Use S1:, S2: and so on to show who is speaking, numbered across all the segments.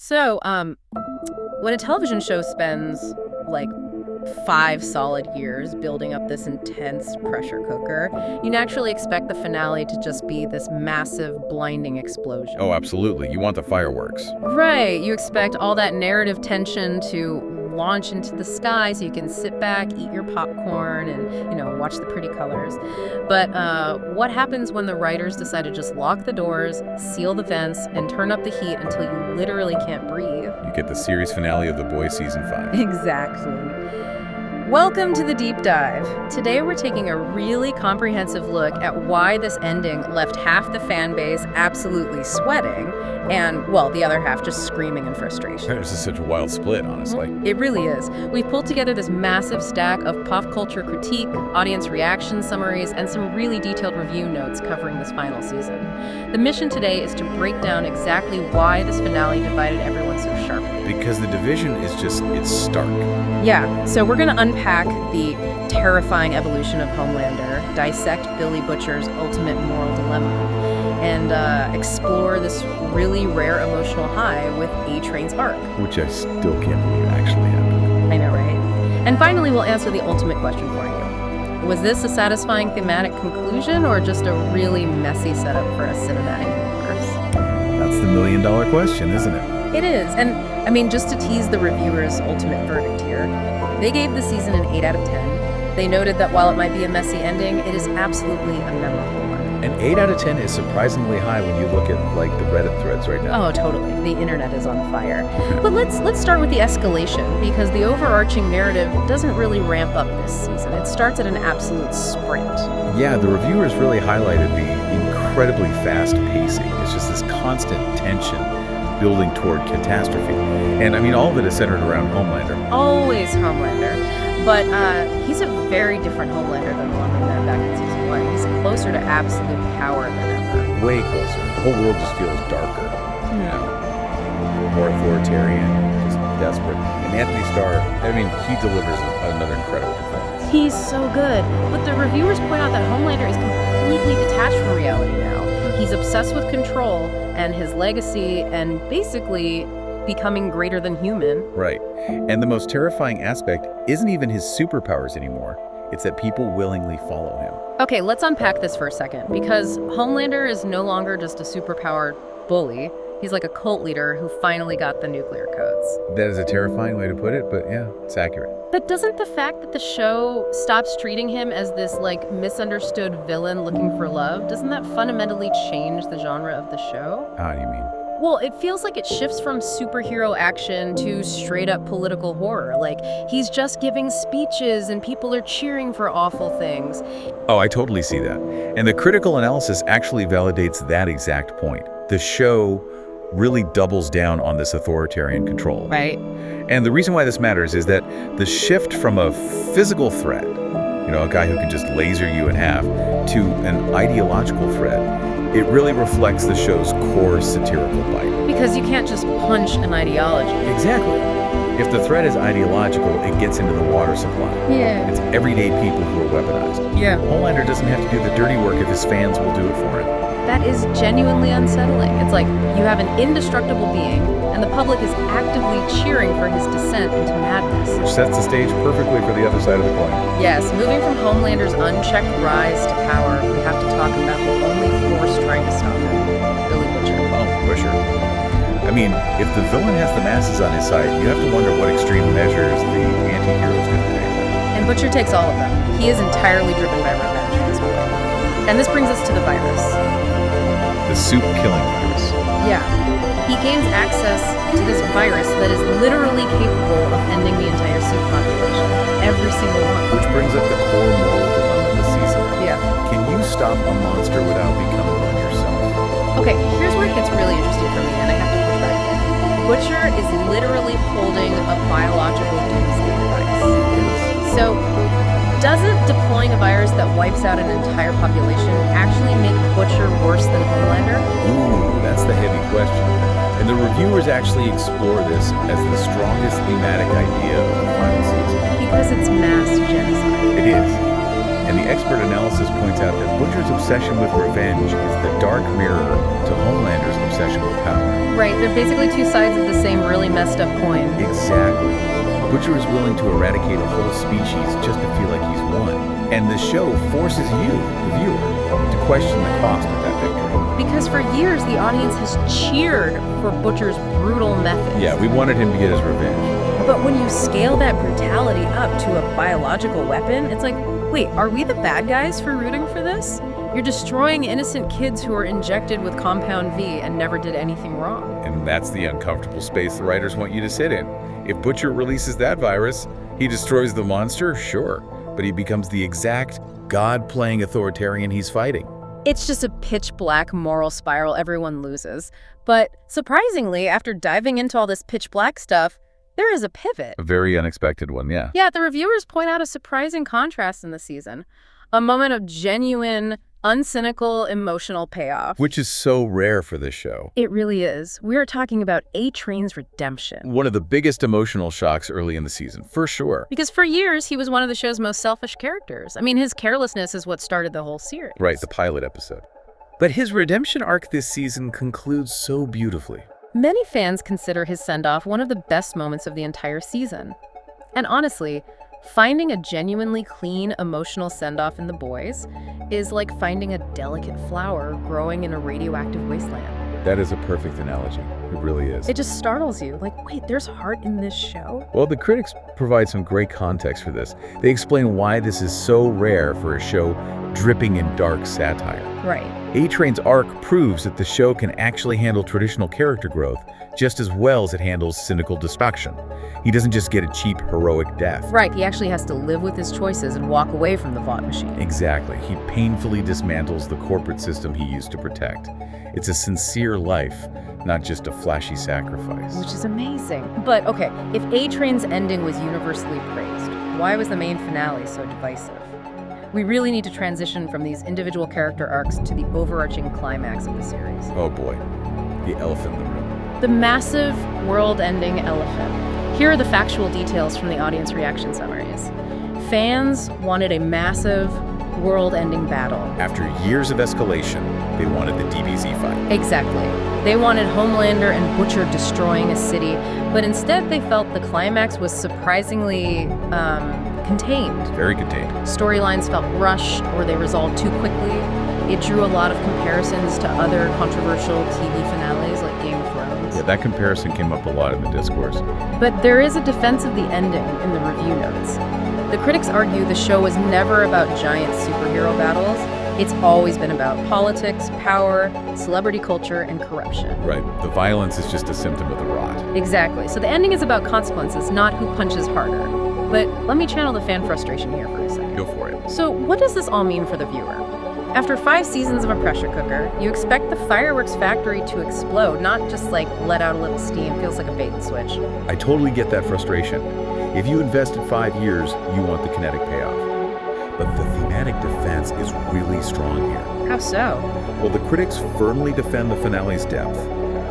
S1: So, when a television show spends like 5 solid years building up this intense pressure cooker, you naturally expect the finale to just be this massive, blinding explosion.
S2: Oh, absolutely. You want the fireworks.
S1: Right. You expect all that narrative tension to launch into the sky so you can sit back, eat your popcorn, and, watch the pretty colors. But what happens when the writers decide to just lock the doors, seal the vents, and turn up the heat until you literally can't breathe?
S2: You get the series finale of The Boys Season 5.
S1: Exactly. Welcome to the Deep Dive. Today we're taking a really comprehensive look at why this ending left half the fan base absolutely sweating and, well, the other half just screaming in frustration.
S2: This is such a wild split, honestly.
S1: It really is. We've pulled together this massive stack of pop culture critique, audience reaction summaries, and some really detailed review notes covering this final season. The mission today is to break down exactly why this finale divided everyone so sharply.
S2: Because the division is it's stark.
S1: Yeah, so we're going to unpack the terrifying evolution of Homelander, dissect Billy Butcher's ultimate moral dilemma, and explore this really rare emotional high with A-Train's arc.
S2: Which I still can't believe actually happened.
S1: I know, right? And finally, we'll answer the ultimate question for you. Was this a satisfying thematic conclusion or just a really messy setup for a cinematic universe?
S2: That's the million-dollar question, isn't it?
S1: It is. And, I mean, just to tease the reviewers' ultimate verdict here, they gave the season an 8 out of 10. They noted that while it might be a messy ending, it is absolutely a memorable one.
S2: An 8 out of 10 is surprisingly high when you look at, the Reddit threads right now.
S1: Oh, totally. The internet is on fire. But let's start with the escalation, because the overarching narrative doesn't really ramp up this season. It starts at an absolute sprint.
S2: Yeah, the reviewers really highlighted the incredibly fast pacing. It's just this constant tension building toward catastrophe. And, I mean, all of it is centered around Homelander.
S1: Always Homelander. But he's a very different Homelander than the one we met back in season 1. He's closer to absolute power than ever.
S2: Way closer. The whole world just feels darker. More authoritarian, just desperate. And Anthony Starr, I mean, he delivers another incredible performance.
S1: He's so good. But the reviewers point out that Homelander is completely detached from reality now. He's obsessed with control and his legacy and basically becoming greater than human.
S2: Right. And the most terrifying aspect isn't even his superpowers anymore. It's that people willingly follow him.
S1: Okay, let's unpack this for a second, because Homelander is no longer just a superpowered bully. He's like a cult leader who finally got the nuclear codes.
S2: That is a terrifying way to put it, but yeah, it's accurate.
S1: But doesn't the fact that the show stops treating him as this, misunderstood villain looking for love, doesn't that fundamentally change the genre of the show?
S2: How do you mean?
S1: Well, it feels like it shifts from superhero action to straight-up political horror. Like, he's just giving speeches and people are cheering for awful things.
S2: Oh, I totally see that. And the critical analysis actually validates that exact point. The show really doubles down on this authoritarian control.
S1: Right.
S2: And the reason why this matters is that the shift from a physical threat, a guy who can just laser you in half, to an ideological threat, it really reflects the show's core satirical bite.
S1: Because you can't just punch an ideology.
S2: Exactly. If the threat is ideological, it gets into the water supply.
S1: Yeah.
S2: It's everyday people who are weaponized.
S1: Yeah.
S2: Homelander doesn't have to do the dirty work if his fans will do it for him.
S1: That is genuinely unsettling. It's like you have an indestructible being, and the public is actively cheering for his descent into madness.
S2: Which sets the stage perfectly for the other side of the coin.
S1: Yes, moving from Homelander's unchecked rise to power, we have to talk about the only force trying to stop him, Billy Butcher.
S2: Oh, Butcher. I mean, if the villain has the masses on his side, you have to wonder what extreme measures the anti-hero is going to take.
S1: And Butcher takes all of them. He is entirely driven by revenge at this point. And this brings us to the virus.
S2: The soup-killing virus.
S1: Yeah. He gains access to this virus that is literally capable of ending the entire soup population. Every single one.
S2: Which brings up the core moral dilemma of the season.
S1: Yeah.
S2: Can you stop a monster without becoming one yourself?
S1: Okay, here's where it gets really interesting for me, and I have to push back here. Butcher is literally holding a biological doomsday device. So, doesn't deploying a virus that wipes out an entire population actually make Butcher worse than Homelander?
S2: Ooh, that's the heavy question. And the reviewers actually explore this as the strongest thematic idea of the final season.
S1: Because it's mass genocide.
S2: It is. And the expert analysis points out that Butcher's obsession with revenge is the dark mirror to Homelander's obsession with power.
S1: Right, they're basically two sides of the same
S2: Exactly.
S1: messed up coin.
S2: Exactly. Butcher is willing to eradicate a whole species just to feel like he's won. And the show forces you, the viewer, to question the cost of that victory.
S1: Because for years, the audience has cheered for Butcher's brutal methods.
S2: Yeah, we wanted him to get his revenge.
S1: But when you scale that brutality up to a biological weapon, it's like, wait, are we the bad guys for rooting for this? You're destroying innocent kids who were injected with Compound V and never did anything wrong.
S2: And that's the uncomfortable space the writers want you to sit in. If Butcher releases that virus, he destroys the monster, sure, but he becomes the exact God-playing authoritarian he's fighting.
S1: It's just a pitch black moral spiral everyone loses. But surprisingly, after diving into all this pitch black stuff, there is a pivot.
S2: A very unexpected one, yeah.
S1: Yeah, the reviewers point out a surprising contrast in the season. A moment of genuine, uncynical, emotional payoff.
S2: Which is so rare for this show.
S1: It really is. We are talking about A-Train's redemption.
S2: One of the biggest emotional shocks early in the season, for sure.
S1: Because for years, he was one of the show's most selfish characters. I mean, his carelessness is what started the whole series.
S2: Right, the pilot episode. But his redemption arc this season concludes so beautifully.
S1: Many fans consider his send-off one of the best moments of the entire season. And honestly, finding a genuinely clean, emotional send-off in The Boys is like finding a delicate flower growing in a radioactive wasteland.
S2: That is a perfect analogy. It really is.
S1: It just startles you. Like, wait, there's heart in this show?
S2: Well, the critics provide some great context for this. They explain why this is so rare for a show dripping in dark satire.
S1: Right.
S2: A-Train's arc proves that the show can actually handle traditional character growth just as well as it handles cynical destruction. He doesn't just get a cheap, heroic death.
S1: Right, he actually has to live with his choices and walk away from the Vought machine.
S2: Exactly. He painfully dismantles the corporate system he used to protect. It's a sincere life, not just a flashy sacrifice.
S1: Which is amazing. But okay, if A-Train's ending was universally praised, why was the main finale so divisive? We really need to transition from these individual character arcs to the overarching climax of the series.
S2: Oh boy, the elephant in the room.
S1: The massive, world-ending elephant. Here are the factual details from the audience reaction summaries. Fans wanted a massive, world-ending battle.
S2: After years of escalation, they wanted the DBZ fight.
S1: Exactly. They wanted Homelander and Butcher destroying a city, but instead they felt the climax was surprisingly, contained.
S2: Very contained.
S1: Storylines felt rushed or they resolved too quickly. It drew a lot of comparisons to other controversial TV finales like Game of Thrones.
S2: Yeah, that comparison came up a lot in the discourse.
S1: But there is a defense of the ending in the review notes. The critics argue the show was never about giant superhero battles. It's always been about politics, power, celebrity culture, and corruption.
S2: Right. The violence is just a symptom of the rot.
S1: Exactly. So the ending is about consequences, not who punches harder. But let me channel the fan frustration here for a second.
S2: Go for it.
S1: So what does this all mean for the viewer? After 5 seasons of a pressure cooker, you expect the fireworks factory to explode, not just like let out a little steam. Feels like a bait and switch.
S2: I totally get that frustration. If you invested 5 years, you want the kinetic payoff. But the thematic defense is really strong here.
S1: How so?
S2: Well, the critics firmly defend the finale's depth.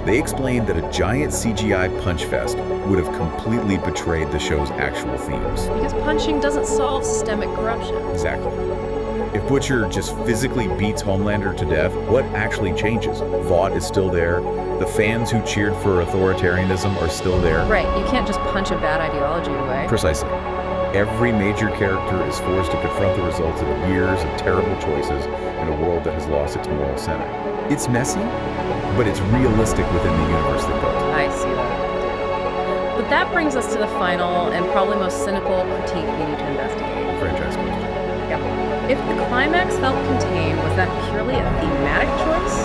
S2: They explained that a giant CGI punch fest would have completely betrayed the show's actual themes.
S1: Because punching doesn't solve systemic corruption.
S2: Exactly. If Butcher just physically beats Homelander to death, what actually changes? Vought is still there. The fans who cheered for authoritarianism are still there.
S1: Right, you can't just punch a bad ideology away.
S2: Precisely. Every major character is forced to confront the results of years of terrible choices in a world that has lost its moral center. It's messy, but it's realistic within the universe they built.
S1: I see that. But that brings us to the final and probably most cynical critique we need to investigate.
S2: Franchise question.
S1: Yep. If the climax felt contained, was that purely a thematic choice,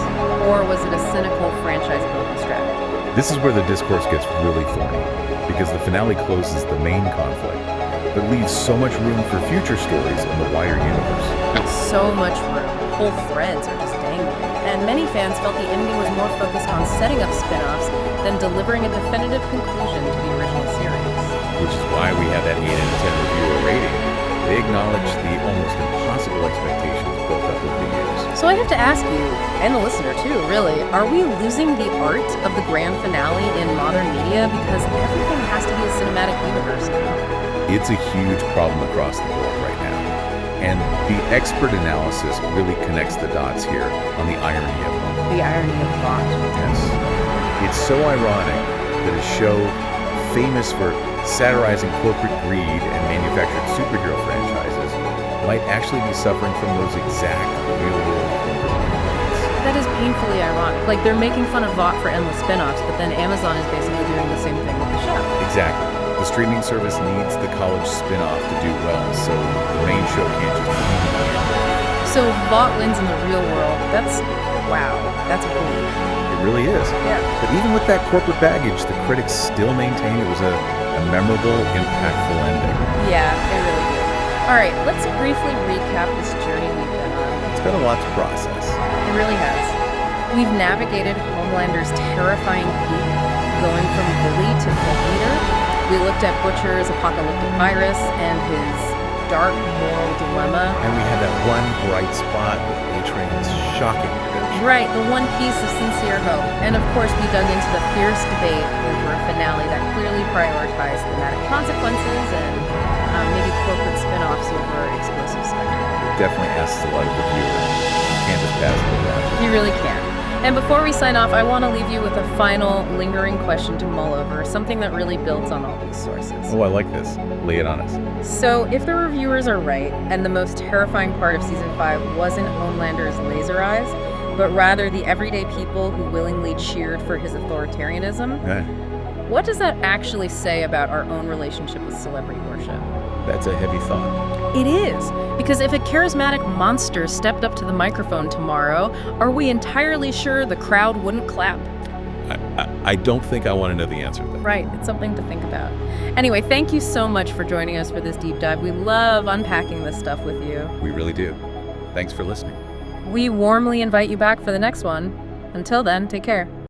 S1: or was it a cynical franchise-building strategy?
S2: This is where the discourse gets really thorny, because the finale closes the main conflict, but leaves so much room for future stories in the wider universe.
S1: So much room. Whole threads are just dangling. And many fans felt the ending was more focused on setting up spin-offs than delivering a definitive conclusion to the original series.
S2: Which is why we have that 8 out of 10 reviewer rating. They acknowledge the almost impossible expectations built up over the years.
S1: So I have to ask you, and the listener too, really, are we losing the art of the grand finale in modern media because everything has to be a cinematic universe now?
S2: It's a huge problem across the board right now. And the expert analysis really connects the dots here on the irony of it.
S1: The irony of Vought.
S2: Yes. It's so ironic that a show famous for satirizing corporate greed and manufactured superhero franchises, might actually be suffering from those exact real-world corporate problems.
S1: That is painfully ironic. Like, they're making fun of Vought for endless spin-offs, but then Amazon is basically doing the same thing with the show.
S2: Exactly. The streaming service needs the college spin-off to do well, so the main show can't just be.
S1: So Vought wins in the real world. Wow, that's bleak.
S2: It really is.
S1: Yeah.
S2: But even with that corporate baggage, the critics still maintain it was a memorable, impactful ending.
S1: Yeah, they really do. All right, let's briefly recap this journey we've been on.
S2: It's been a lot to process.
S1: It really has. We've navigated Homelander's terrifying peak, going from bully to cult leader. We looked at Butcher's apocalyptic virus and his dark moral dilemma.
S2: And we had that one bright spot with A-Train's shocking redemption.
S1: Right, the one piece of sincere hope. And of course, we dug into the fierce debate over a finale that clearly prioritized thematic consequences and maybe corporate spin-offs over explosive spectacle.
S2: It definitely asks a lot of the viewer. You can't just pass it that.
S1: You really can't. And before we sign off, I want to leave you with a final lingering question to mull over, something that really builds on all these sources.
S2: Oh, I like this. Lay it on us.
S1: So, if the reviewers are right, and the most terrifying part of Season 5 wasn't Homelander's laser eyes, but rather the everyday people who willingly cheered for his authoritarianism,
S2: Okay.
S1: what does that actually say about our own relationship with celebrity worship?
S2: That's a heavy thought.
S1: It is, because if a charismatic monster stepped up to the microphone tomorrow, are we entirely sure the crowd wouldn't clap?
S2: I don't think I want to know the answer to that.
S1: Right, it's something to think about. Anyway, thank you so much for joining us for this deep dive. We love unpacking this stuff with you.
S2: We really do. Thanks for listening.
S1: We warmly invite you back for the next one. Until then, take care.